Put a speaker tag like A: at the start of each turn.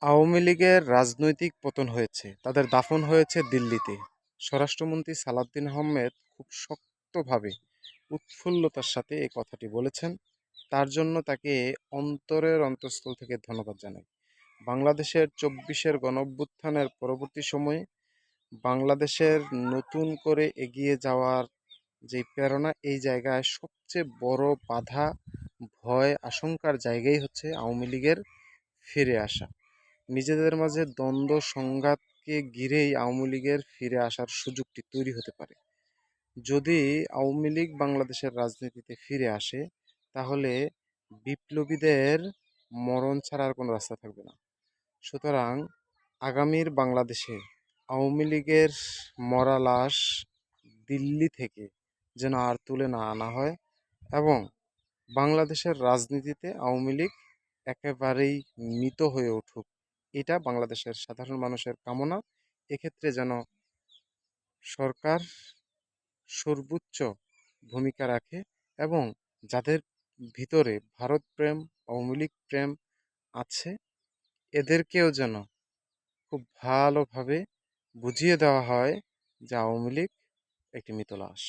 A: আওয়ামী লীগের রাজনৈতিক পতন হয়েছে, তাদের দাফন হয়েছে দিল্লিতে। স্বরাষ্ট্রমন্ত্রী সালাউদ্দিন আহমেদ খুব শক্তভাবে, উৎফুল্লতার সাথে এই কথাটি বলেছেন। তার জন্য তাকে অন্তরের অন্তঃস্থল থেকে ধন্যবাদ জানাই। বাংলাদেশের ২৪-এর গণঅভ্যুত্থানের পরবর্তী সময়ে বাংলাদেশের নতুন করে এগিয়ে যাওয়ার যে প্রেরণা, এই জায়গায় সবচেয়ে বড় বাধা, ভয়, আশঙ্কার জায়গাই হচ্ছে আওয়ামী লীগের ফিরে আসা। নিজেদের মাঝে দ্বন্দ্ব সংঘাতকে ঘিরেই আওয়ামী লীগের ফিরে আসার সুযোগটি তৈরি হতে পারে। যদি আওয়ামী লীগ বাংলাদেশের রাজনীতিতে ফিরে আসে, তাহলে বিপ্লবীদের মরণ ছাড়া আর কোনো রাস্তা থাকবে না। সুতরাং আগামীর বাংলাদেশে আওয়ামী লীগের মরা লাশ দিল্লি থেকে যেন আর তুলে না আনা হয়, এবং বাংলাদেশের রাজনীতিতে আওয়ামী লীগ একেবারেই মৃত হয়ে উঠুক, এটা বাংলাদেশের সাধারণ মানুষের কামনা। এক্ষেত্রে যেন সরকার সর্বোচ্চ ভূমিকা রাখে, এবং যাদের ভিতরে ভারত প্রেম, আওয়ামী লীগ প্রেম আছে, এদেরকেও যেন খুব ভালোভাবে বুঝিয়ে দেওয়া হয় যে আওয়ামী লীগ একটি মৃত লাশ।